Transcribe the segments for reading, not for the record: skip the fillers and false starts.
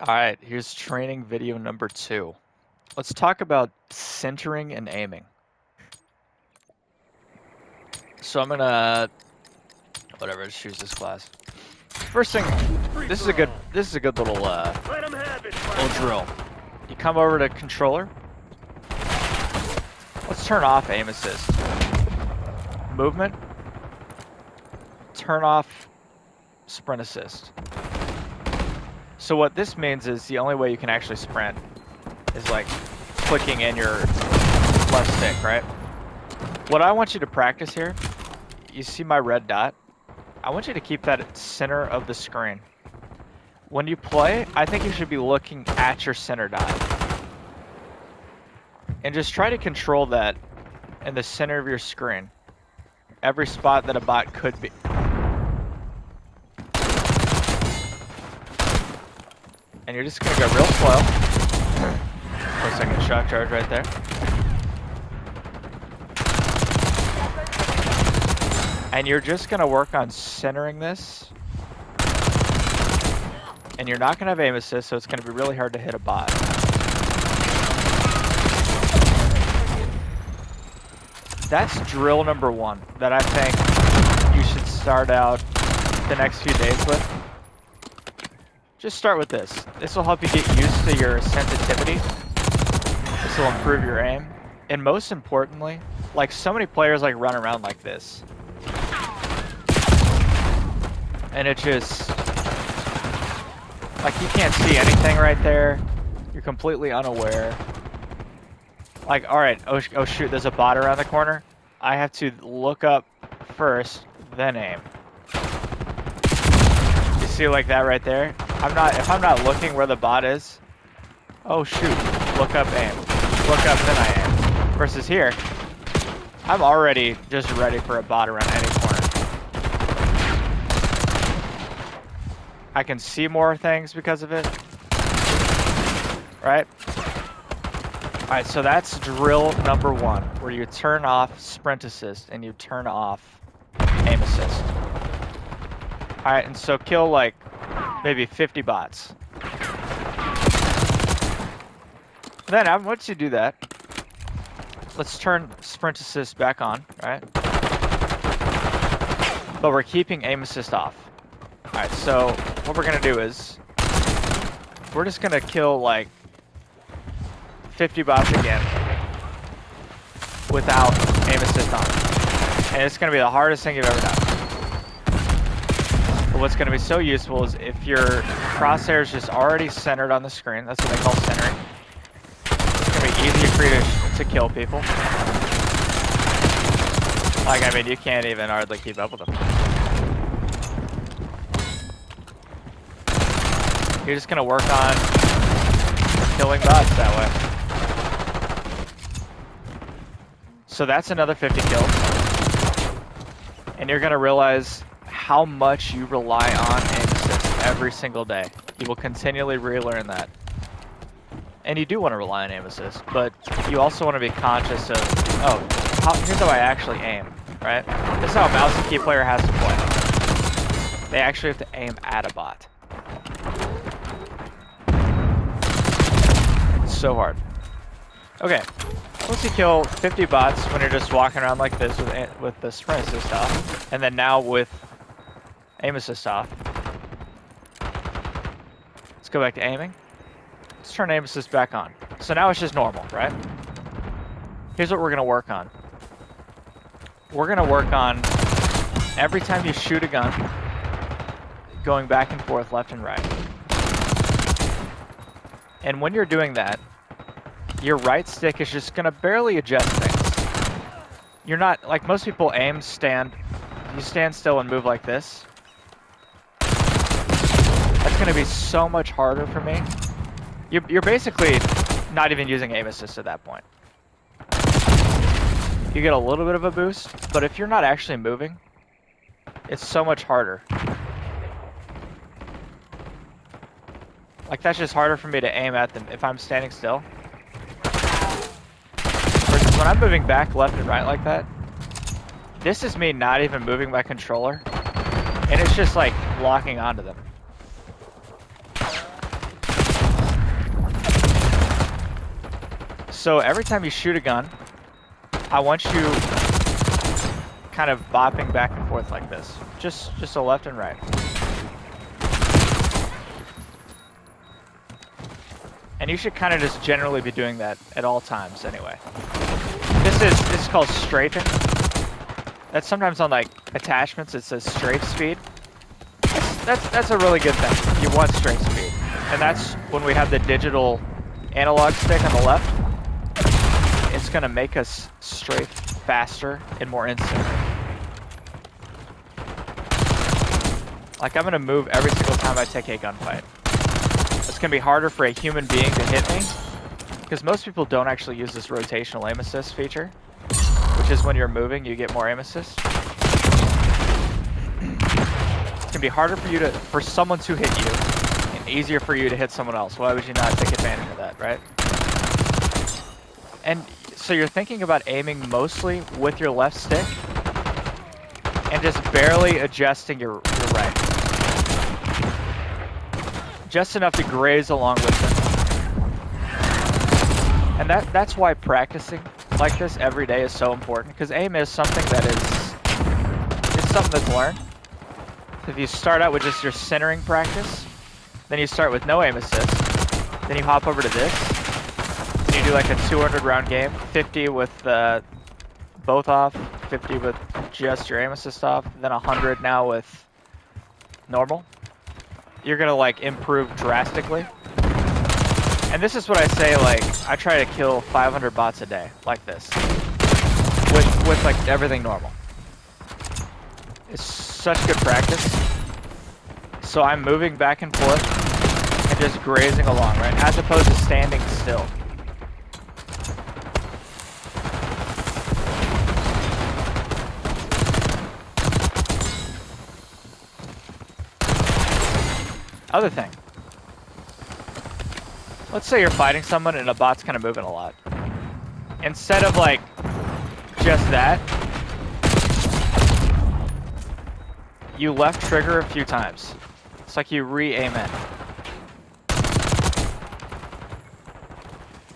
Alright, here's training video number 2. Let's talk about centering and aiming. So I'm gonna whatever, just choose this class. First thing, this is a good little little drill. You come over to controller. Let's turn off aim assist. Movement. Turn off sprint assist. So what this means is the only way you can actually sprint is like clicking in your left stick, right? What I want you to practice here, you see my red dot? I want you to keep that at center of the screen. When you play, I think you should be looking at your center dot. And just try to control that in the center of your screen. Every spot that a bot could be. And you're just gonna go real slow. 4-second shock charge right there. And you're just gonna work on centering this. And you're not gonna have aim assist, so it's gonna be really hard to hit a bot. That's drill number 1 that I think you should start out the next few days with. Just start with this. This will help you get used to your sensitivity. This will improve your aim. And most importantly, like so many players like run around like this. And it just, like you can't see anything right there. You're completely unaware. Like, alright, oh shoot, there's a bot around the corner. I have to look up first, then aim. You see like that right there? If I'm not looking where the bot is, oh shoot, look up, aim. Look up, then I aim. Versus here, I'm already just ready for a bot around any corner. I can see more things because of it. Right? Alright, so that's drill number 1, where you turn off sprint assist and you turn off aim assist. Alright, and so kill like maybe 50 bots. Then once you do that, let's turn sprint assist back on, right? But we're keeping aim assist off. Alright, so what we're gonna do is we're just gonna kill like 50 bots again without aim assist on. And it's gonna be the hardest thing you've ever done. But what's gonna be so useful is if your crosshair is just already centered on the screen, that's what they call centering. It's gonna be easier for you to kill people. Like, I mean, you can't even hardly keep up with them. You're just gonna work on killing bots that way. So that's another 50 kills. And you're gonna realize how much you rely on aim assist every single day. You will continually relearn that. And you do want to rely on aim assist, but you also want to be conscious of, here's how I actually aim, right? This is how a mouse and key player has to play. They actually have to aim at a bot. It's so hard. Okay. Once you kill 50 bots when you're just walking around like this with the sprint assist off, and then now with aim assist off. Let's go back to aiming. Let's turn aim assist back on. So now it's just normal, right? Here's what we're gonna work on. We're gonna work on every time you shoot a gun, going back and forth left and right. And when you're doing that, your right stick is just gonna barely adjust things. You're not, like most people aim, you stand still and move like this. That's gonna be so much harder for me. You're basically not even using aim assist at that point. You get a little bit of a boost, but if you're not actually moving, it's so much harder. Like that's just harder for me to aim at them if I'm standing still. Versus when I'm moving back left and right like that, this is me not even moving my controller, and it's just like locking onto them. So every time you shoot a gun, I want you kind of bopping back and forth like this. Just a left and right. And you should kind of just generally be doing that at all times anyway. This is called strafing. That's sometimes on like attachments it says strafe speed. That's a really good thing. You want strafe speed. And that's when we have the digital analog stick on the left. It's gonna make us strafe faster and more instant. Like I'm gonna move every single time I take a gunfight. It's gonna be harder for a human being to hit me, because most people don't actually use this rotational aim assist feature, which is when you're moving, you get more aim assist. It's gonna be harder for someone to hit you, and easier for you to hit someone else. Why would you not take advantage of that, right? And so you're thinking about aiming mostly with your left stick, and just barely adjusting your right. Just enough to graze along with it. And that's why practicing like this every day is so important, because aim is something that it's something that's learned. So if you start out with just your centering practice, then you start with no aim assist, then you hop over to this, and you do like a 200 round game, 50 with both off, 50 with just your aim assist off, then 100 now with normal. You're gonna like improve drastically. And this is what I say, like I try to kill 500 bots a day like this with like everything normal. It's such good practice. So I'm moving back and forth and just grazing along, right, as opposed to standing still. Other thing. Let's say you're fighting someone and a bot's kind of moving a lot. Instead of like just that, you left trigger a few times. It's like you re-aim in.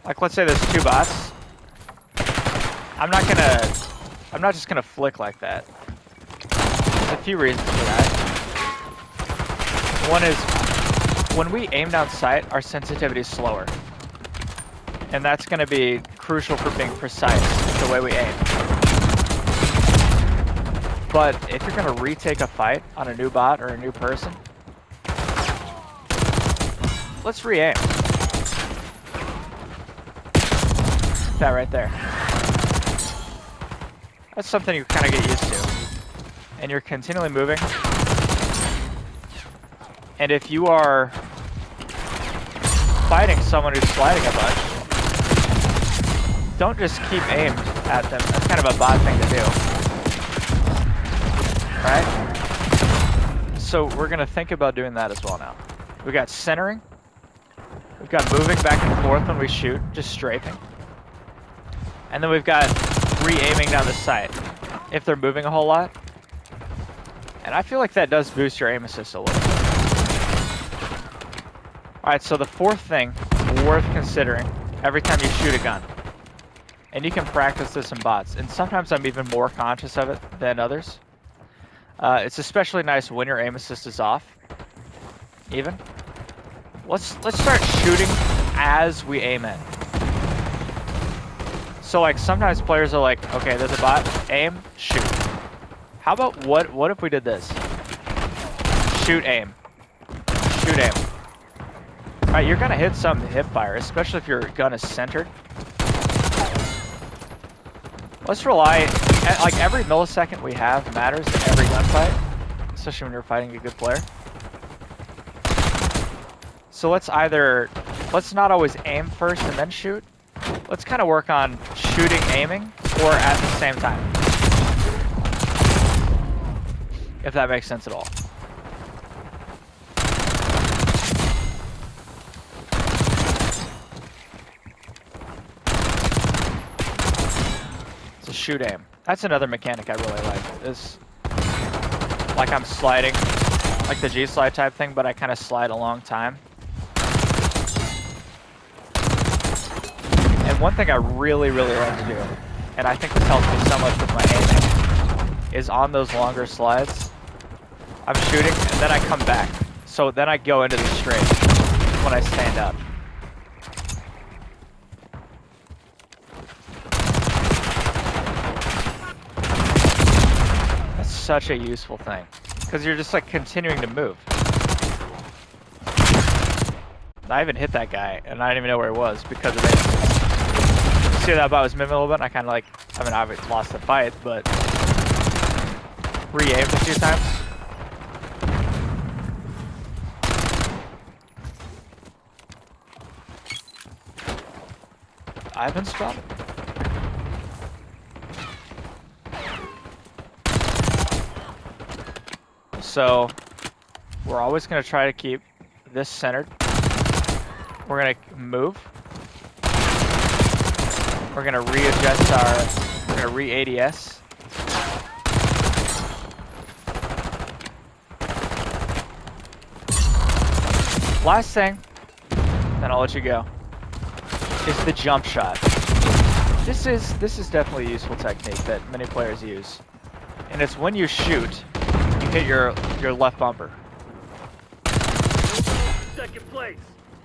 Like let's say there's two bots. I'm not just gonna flick like that. There's a few reasons for that. One is, when we aim down sight, our sensitivity is slower. And that's going to be crucial for being precise the way we aim. But if you're going to retake a fight on a new bot or a new person, let's re-aim. That right there. That's something you kind of get used to. And you're continually moving. And if you are fighting someone who's sliding a bunch, don't just keep aimed at them. That's kind of a bot thing to do. Right? So we're going to think about doing that as well now. We got centering. We've got moving back and forth when we shoot, just strafing. And then we've got re-aiming down the sight if they're moving a whole lot. And I feel like that does boost your aim assist a little bit. Alright, so the fourth thing worth considering every time you shoot a gun, and you can practice this in bots, and sometimes I'm even more conscious of it than others. It's especially nice when your aim assist is off, even. Let's start shooting as we aim in. So like sometimes players are like, okay, there's a bot, aim, shoot. How about what if we did this? Shoot, aim. Shoot, aim. Alright, you're gonna hit some hip fire, especially if your gun is centered. Let's rely, like every millisecond we have matters in every gunfight, especially when you're fighting a good player. So let's not always aim first and then shoot. Let's kind of work on shooting, aiming, or at the same time. If that makes sense at all. Shoot aim. That's another mechanic I really like. Is like I'm sliding, like the G slide type thing, but I kind of slide a long time. And one thing I really, really like to do, and I think this helps me so much with my aiming, is on those longer slides, I'm shooting and then I come back. So then I go into the straight when I stand up. That's such a useful thing, because you're just like continuing to move. I even hit that guy, and I didn't even know where he was because of it. See that bot was moving a little bit, and I kind of like, I mean, I've lost the fight, but re-aimed a few times. I've been spotted. So, we're always going to try to keep this centered. We're going to move. We're going to readjust our, we're going to re-ADS. Last thing, then I'll let you go, is the jump shot. This is definitely a useful technique that many players use. And it's when you shoot, you hit your left bumper. Second place.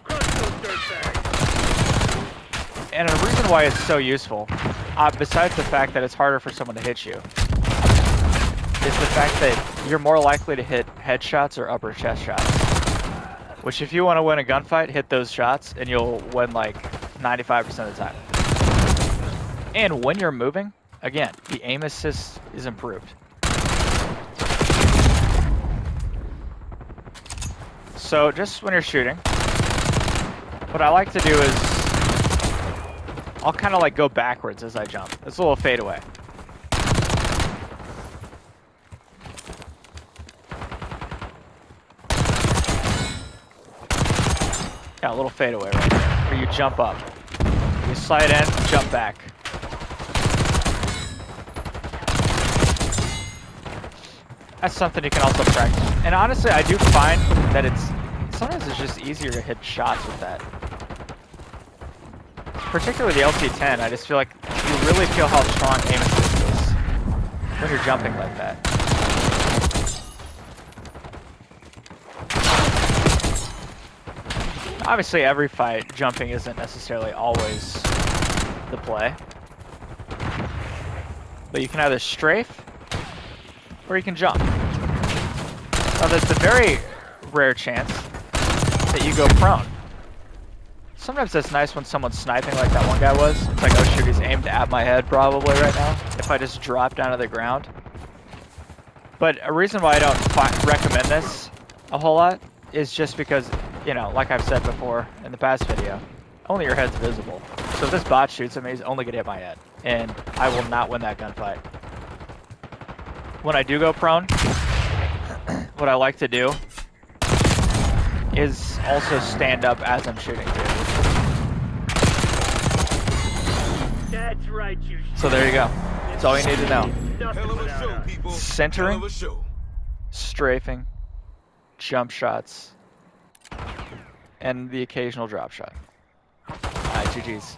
Crush those dirtbags. And a reason why it's so useful, besides the fact that it's harder for someone to hit you, is the fact that you're more likely to hit headshots or upper chest shots. Which, if you want to win a gunfight, hit those shots and you'll win like 95% of the time. And when you're moving, again, the aim assist is improved. So just when you're shooting, what I like to do is I'll kind of like go backwards as I jump. It's a little fadeaway. Yeah, a little fadeaway right there, where you jump up. You slide in, jump back. That's something you can also practice. And honestly, I do find that sometimes it's just easier to hit shots with that. Particularly the LT10, I just feel like you really feel how strong aim assist is when you're jumping like that. Obviously, every fight, jumping isn't necessarily always the play. But you can either strafe, or you can jump. Now, there's a very rare chance that you go prone. Sometimes that's nice when someone's sniping like that one guy was. It's like, oh shoot, he's aimed at my head probably right now, if I just drop down to the ground. But a reason why I don't recommend this a whole lot is just because, you know, like I've said before in the past video, only your head's visible. So if this bot shoots at me, he's only gonna hit my head, and I will not win that gunfight. When I do go prone, what I like to do is also stand up as I'm shooting too. That's right, you. So there you go. That's all you need to know. Hell of a show, people. Centering, Hell of a show. strafing, jump shots, and the occasional drop shot. Alright, GG's.